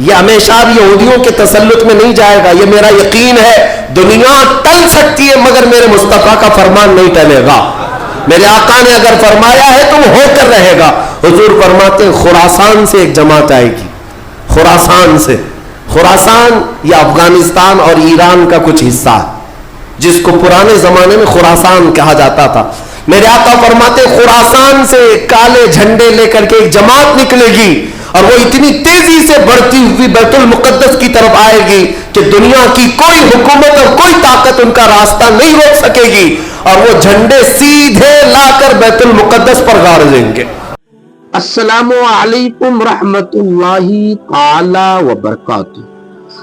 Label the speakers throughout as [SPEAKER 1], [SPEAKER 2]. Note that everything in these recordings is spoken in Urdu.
[SPEAKER 1] یہ ہمیشہ بھی یہودیوں کے تسلط میں نہیں جائے گا, یہ میرا یقین ہے. دنیا ٹل سکتی ہے مگر میرے مصطفیٰ کا فرمان نہیں ٹلے گا. میرے آقا نے اگر فرمایا ہے تو وہ ہو کر رہے گا. حضور فرماتے ہیں خراسان سے ایک جماعت آئے گی, خراسان سے. خراسان یہ افغانستان اور ایران کا کچھ حصہ ہے جس کو پرانے زمانے میں خراسان کہا جاتا تھا. میرے آقا فرماتے ہیں خراسان سے کالے جھنڈے لے کر کے ایک جماعت نکلے گی اور وہ اتنی تیزی سے بڑھتی ہوئی بیت المقدس کی طرف آئے گی کہ دنیا کی کوئی حکومت اور کوئی طاقت ان کا راستہ نہیں روک سکے گی, اور وہ جھنڈے سیدھے لا کر بیت المقدس پر گاڑ دیں گے.
[SPEAKER 2] السلام علیکم رحمت اللہ تعالی وبرکاتہ.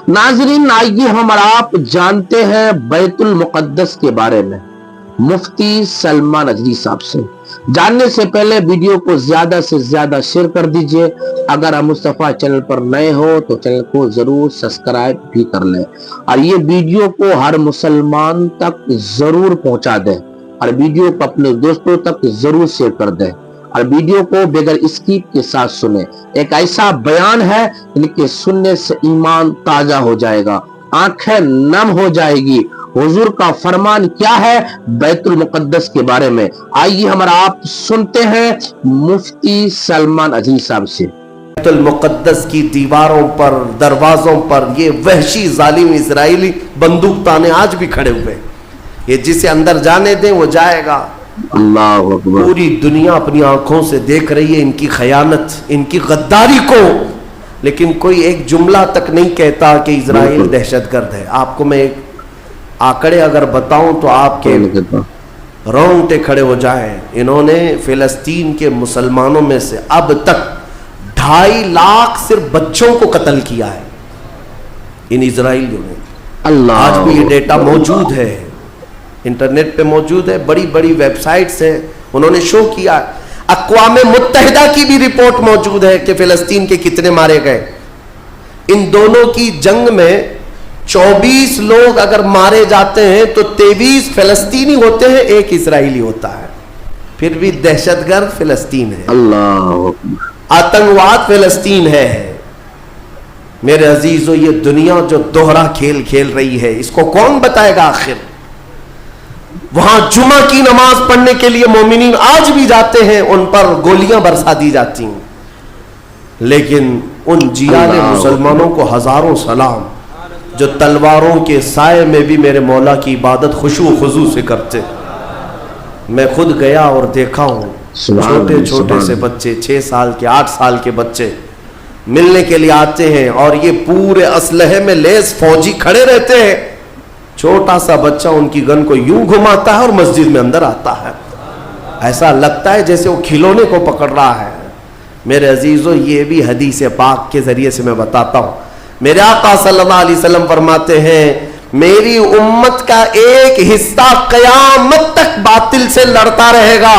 [SPEAKER 2] ناظرین, آئیے ہم اور آپ جانتے ہیں بیت المقدس کے بارے میں مفتی سلمان نجدی صاحب سے. جاننے سے پہلے ویڈیو کو زیادہ سے زیادہ شیئر کر دیجئے. اگر آپ مصطفیٰ چینل پر نئے ہو تو چینل کو ضرور سبسکرائب بھی کر لیں, اور یہ ویڈیو کو ہر مسلمان تک ضرور پہنچا دیں, اور ویڈیو کو اپنے دوستوں تک ضرور شیئر کر دیں, اور ویڈیو کو بغیر اسکپ کے ساتھ سنیں. ایک ایسا بیان ہے جن کے سننے سے ایمان تازہ ہو جائے گا, آنکھیں نم ہو جائے گی. حضور کا فرمان کیا ہے بیت المقدس کے بارے میں, آئیے ہمارا آپ سنتے ہیں مفتی سلمان نجدی صاحب سے.
[SPEAKER 1] بیت المقدس کی دیواروں پر, دروازوں پر یہ وحشی ظالم اسرائیلی بندوق تانے آج بھی کھڑے ہوئے. یہ جسے اندر جانے دیں وہ جائے گا.
[SPEAKER 2] اللہ اکبر.
[SPEAKER 1] پوری دنیا اپنی آنکھوں سے دیکھ رہی ہے ان کی خیانت, ان کی غداری کو, لیکن کوئی ایک جملہ تک نہیں کہتا کہ اسرائیل دہشت گرد ہے. آپ کو میں ایک آنکڑے اگر بتاؤں تو آپ کے رونگٹے کھڑے ہو جائیں. انہوں نے فلسطین کے مسلمانوں میں سے اب تک 2.5 لاکھ صرف بچوں کو قتل کیا ہے ان اسرائیلیوں نے. آج بھی یہ ڈیٹا موجود ہے, انٹرنیٹ پہ موجود ہے, بڑی بڑی ویب سائٹس ہیں, انہوں نے شو کیا. اقوام متحدہ کی بھی رپورٹ موجود ہے کہ فلسطین کے کتنے مارے گئے. ان دونوں کی جنگ میں 24 لوگ اگر مارے جاتے ہیں تو 23 فلسطینی ہوتے ہیں, ایک اسرائیلی ہوتا ہے. پھر بھی دہشت گرد فلسطین ہے,
[SPEAKER 2] اللہ
[SPEAKER 1] آتنکواد فلسطین ہے. میرے عزیزو, یہ دنیا جو دوہرا کھیل کھیل رہی ہے اس کو کون بتائے گا آخر. وہاں جمعہ کی نماز پڑھنے کے لیے مومنین آج بھی جاتے ہیں, ان پر گولیاں برسا دی جاتی ہیں, لیکن ان جیال مسلمانوں کو ہزاروں سلام جو تلواروں کے سائے میں بھی میرے مولا کی عبادت خشوع و خضوع سے کرتے. میں خود گیا اور دیکھا ہوں, چھوٹے چھوٹے سے بچے, 6 سال کے 8 سال کے بچے ملنے کے لیے آتے ہیں, اور یہ پورے اسلحے میں لیس فوجی کھڑے رہتے ہیں. چھوٹا سا بچہ ان کی گن کو یوں گھماتا ہے اور مسجد میں اندر آتا ہے. ایسا لگتا ہے جیسے وہ کھلونے کو پکڑ رہا ہے. میرے عزیزو, یہ بھی حدیث پاک کے ذریعے سے میں بتاتا ہوں. میرے آقا صلی اللہ علیہ وسلم فرماتے ہیں میری امت کا ایک حصہ قیامت تک باطل سے لڑتا رہے گا,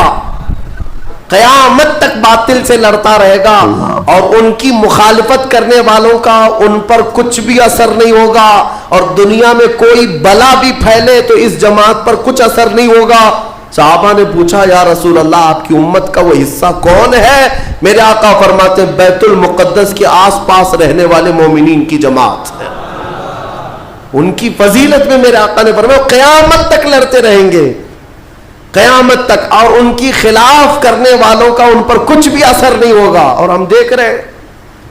[SPEAKER 1] قیامت تک باطل سے لڑتا رہے گا, اور ان کی مخالفت کرنے والوں کا ان پر کچھ بھی اثر نہیں ہوگا, اور دنیا میں کوئی بلا بھی پھیلے تو اس جماعت پر کچھ اثر نہیں ہوگا. صحابہ نے پوچھا یا رسول اللہ آپ کی امت کا وہ حصہ کون ہے؟ میرے آقا فرماتے بیت المقدس کے آس پاس رہنے والے مومنین کی جماعت ہے. ان کی فضیلت میں میرے آقا نے فرمایا قیامت تک لڑتے رہیں گے, قیامت تک, اور ان کی خلاف کرنے والوں کا ان پر کچھ بھی اثر نہیں ہوگا. اور ہم دیکھ رہے ہیں,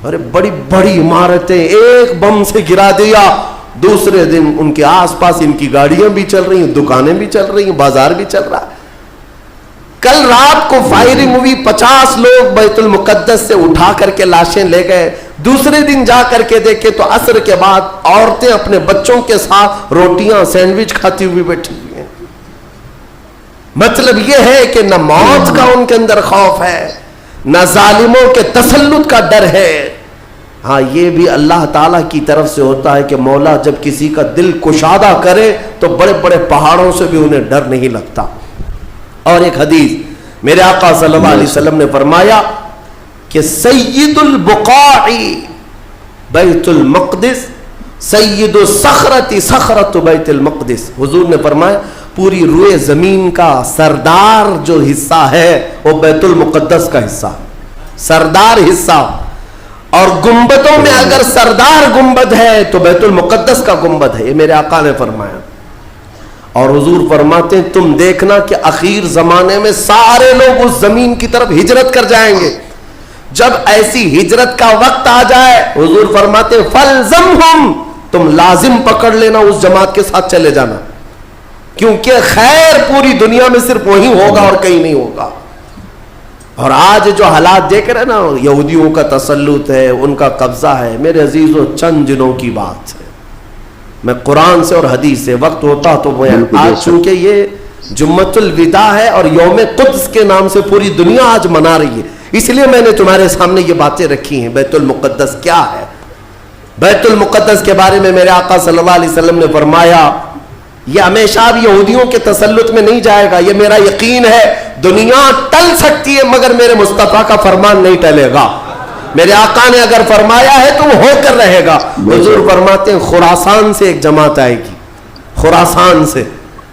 [SPEAKER 1] ارے بڑی بڑی عمارتیں ایک بم سے گرا دیا, دوسرے دن ان کے آس پاس ان کی گاڑیاں بھی چل رہی ہیں, دکانیں بھی چل رہی ہیں, بازار بھی چل رہا ہے. کل رات کو فائرنگ ہوئی, 50 لوگ بیت المقدس سے اٹھا کر کے لاشیں لے گئے. دوسرے دن جا کر کے دیکھے تو عصر کے بعد عورتیں اپنے بچوں کے ساتھ روٹیاں سینڈوچ کھاتی ہوئی بیٹھی ہوئی ہیں. مطلب یہ ہے کہ نہ موت کا ان کے اندر خوف ہے, نہ ظالموں کے تسلط کا ڈر ہے. ہاں یہ بھی اللہ تعالیٰ کی طرف سے ہوتا ہے کہ مولا جب کسی کا دل کشادہ کرے تو بڑے بڑے پہاڑوں سے بھی انہیں ڈر نہیں لگتا. اور ایک حدیث میرے آقا صلی اللہ علیہ وسلم نے فرمایا کہ سید البقاع بیت المقدس سید الصخرۃ صخرۃ بیت المقدس. حضور نے فرمایا پوری روئے زمین کا سردار جو حصہ ہے وہ بیت المقدس کا حصہ, سردار حصہ. اور گنبدوں میں اگر سردار گنبد ہے تو بیت المقدس کا گنبد ہے، یہ میرے آقا نے فرمایا. اور حضور فرماتے ہیں تم دیکھنا کہ اخیر زمانے میں سارے لوگ اس زمین کی طرف ہجرت کر جائیں گے. جب ایسی ہجرت کا وقت آ جائے حضور فرماتے ہیں فَالْزَمْهُمْ، تم لازم پکڑ لینا، اس جماعت کے ساتھ چلے جانا، کیونکہ خیر پوری دنیا میں صرف وہی ہوگا اور کہیں نہیں ہوگا. اور آج جو حالات دیکھ رہے ہیں نا، یہودیوں کا تسلط ہے، ان کا قبضہ ہے. میرے عزیزو چند دنوں کی بات ہے، میں قرآن سے اور حدیث سے، وقت ہوتا تو میں آج، چونکہ یہ جمعۃ الوداع ہے اور یوم قدس کے نام سے پوری دنیا آج منا رہی ہے، اس لیے میں نے تمہارے سامنے یہ باتیں رکھی ہیں. بیت المقدس کیا ہے؟ بیت المقدس کے بارے میں میرے آقا صلی اللہ علیہ وسلم نے فرمایا یہ ہمیشہ اب یہودیوں کے تسلط میں نہیں جائے گا. یہ میرا یقین ہے، دنیا ٹل سکتی ہے مگر میرے مصطفیٰ کا فرمان نہیں ٹلے گا. میرے آقا نے اگر فرمایا ہے تو وہ ہو کر رہے گا. حضور فرماتے ہیں خراسان سے ایک جماعت آئے گی. خراسان سے،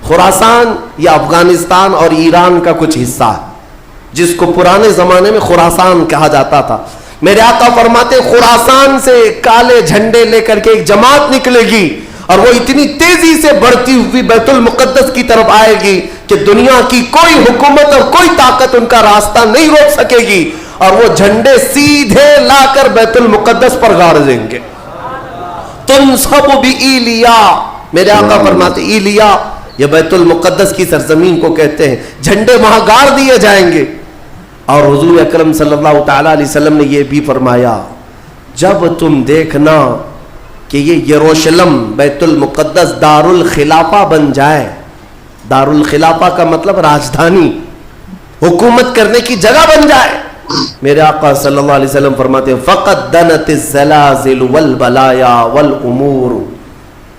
[SPEAKER 1] خراسان یہ افغانستان اور ایران کا کچھ حصہ ہے، جس کو پرانے زمانے میں خراسان کہا جاتا تھا. میرے آقا فرماتے ہیں خراسان سے کالے جھنڈے لے کر کے ایک جماعت نکلے گی اور وہ اتنی تیزی سے بڑھتی ہوئی بیت المقدس کی طرف آئے گی کہ دنیا کی کوئی حکومت اور کوئی طاقت ان کا راستہ نہیں روک سکے گی، اور وہ جھنڈے سیدھے لا کر بیت المقدس پر گاڑ دیں گے. تنصب بإیلیا، میرے آقا فرماتے ایلیا یہ بیت المقدس کی سرزمین کو کہتے ہیں، جھنڈے وہاں گاڑ دیے جائیں گے. اور حضور اکرم صلی اللہ تعالی علیہ وسلم نے یہ بھی فرمایا جب تم دیکھنا کہ یہ یروشلم بیت المقدس دار الخلافہ بن جائے، دار الخلافہ کا مطلب راجدھانی، حکومت کرنے کی جگہ بن جائے، میرے آقا صلی اللہ علیہ وسلم فرماتے ہیں فقط دنت الزلازل والبلایا والامور.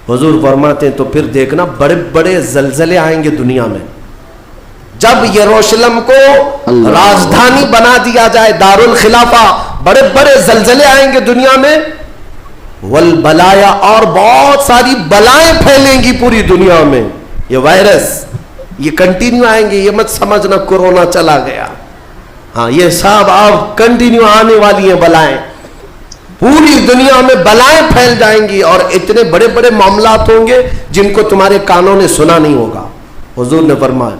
[SPEAKER 1] حضور فرماتے ہیں تو پھر دیکھنا بڑے بڑے زلزلے آئیں گے دنیا میں. جب یروشلم کو راجدھانی بنا دیا جائے، دار الخلافہ، بڑے بڑے زلزلے آئیں گے دنیا میں، والبلایا، اور بہت ساری بلائیں پھیلیں گی پوری دنیا میں. یہ وائرس یہ کنٹینیو آئیں گے، یہ مت سمجھنا کورونا چلا گیا، ہاں یہ سب اب کنٹینیو آنے والی ہیں بلائیں. پوری دنیا میں بلائیں پھیل جائیں گی اور اتنے بڑے بڑے معاملات ہوں گے جن کو تمہارے کانوں نے سنا نہیں ہوگا. حضور نے فرمایا.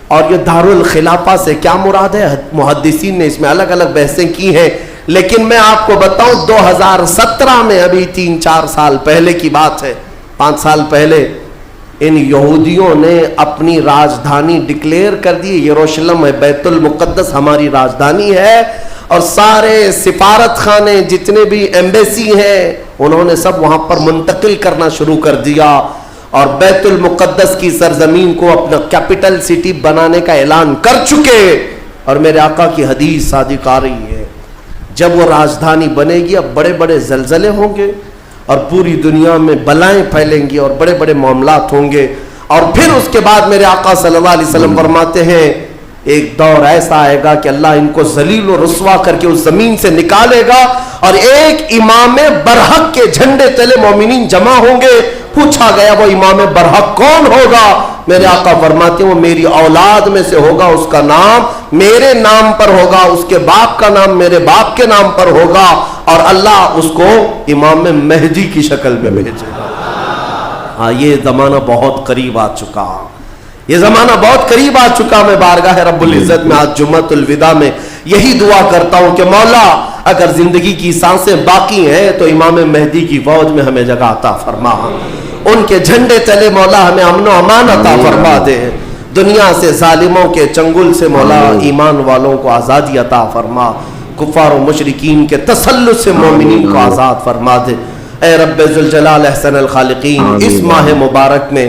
[SPEAKER 1] اور یہ دار الخلافہ سے کیا مراد ہے؟ محدثین نے اس میں الگ الگ بحثیں کی ہیں، لیکن میں آپ کو بتاؤں 2017 میں، ابھی 3-4 سال پہلے کی بات ہے، 5 سال پہلے، ان یہودیوں نے اپنی راجدھانی ڈکلیئر کر دی، یروشلم ہے، بیت المقدس ہماری راجدھانی ہے. اور سارے سفارت خانے جتنے بھی ایمبیسی ہیں انہوں نے سب وہاں پر منتقل کرنا شروع کر دیا اور بیت المقدس کی سرزمین کو اپنا کیپٹل سٹی بنانے کا اعلان کر چکے. اور میرے آقا کی حدیث صادق آ رہی ہے جب وہ راجدھانی بنے گی اب بڑے بڑے زلزلے ہوں گے اور پوری دنیا میں بلائیں پھیلیں گی اور بڑے بڑے معاملات ہوں گے. اور پھر اس کے بعد میرے آقا صلی اللہ علیہ وسلم فرماتے ہیں ایک دور ایسا آئے گا کہ اللہ ان کو ذلیل و رسوا کر کے اس زمین سے نکالے گا اور ایک امام برحق کے جھنڈے تلے مومنین جمع ہوں گے. پوچھا گیا وہ امام برحق کون ہوگا؟ میرے آقا فرماتے ہیں وہ میری اولاد میں سے ہوگا، اس کا نام میرے نام پر ہوگا، اس کے باپ کا نام میرے باپ کے نام پر ہوگا اور اللہ اس کو امام مہدی کی شکل میں بھیجے گا. ہاں یہ زمانہ بہت قریب آ چکا، یہ زمانہ بہت قریب آ چکا. میں بارگاہ رب العزت میں آج جمعۃ الوداع میں یہی دعا کرتا ہوں کہ مولا اگر زندگی کی سانسیں باقی ہیں تو امام مہدی کی فوج میں ہمیں جگہ عطا فرما، ان کے جھنڈے تلے مولا ہمیں امن و امان عطا فرما دے، دنیا سے ظالموں کے چنگل سے مولا ایمان والوں کو آزادی عطا فرما، کفار و مشرکین کے تسلط سے مومنین کو آزاد فرما دے. اے رب ذوالجلال احسن الخالقین، اس ماہ مبارک میں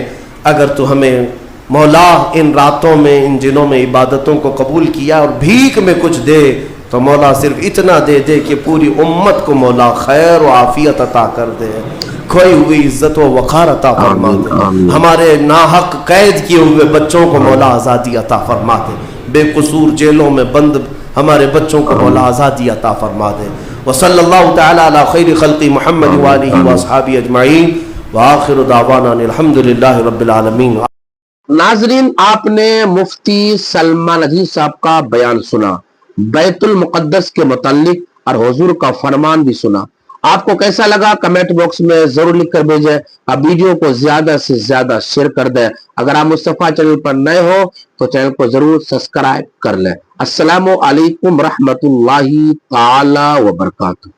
[SPEAKER 1] اگر تو ہمیں مولا ان راتوں میں ان دنوں میں عبادتوں کو قبول کیا اور بھیک میں کچھ دے تو مولا صرف اتنا دے دے کہ پوری امت کو مولا خیر و عافیت عطا کر دے، کھوئی ہوئی عزت و وقار عطا فرما دے، ہمارے ناحق قید کیے ہوئے بچوں کو مولا آزادی عطا فرما دے، بے قصور جیلوں میں بند ہمارے بچوں کو مولا آزادی عطا فرما دے. وصلی اللہ تعالی علی خیر خلق محمد وآلہ واصحابہ اجمعین وآخر دعوانا الحمد للہ رب العالمین.
[SPEAKER 2] ناظرین، آپ نے مفتی سلمان ندوی صاحب کا بیان سنا بیت المقدس کے متعلق اور حضور کا فرمان بھی سنا. آپ کو کیسا لگا کمنٹ باکس میں ضرور لکھ کر بھیجیں. اب ویڈیو کو زیادہ سے زیادہ شیئر کر دیں. اگر آپ مصطفیٰ چینل پر نئے ہو تو چینل کو ضرور سبسکرائب کر لیں. السلام علیکم رحمت اللہ تعالی وبرکاتہ.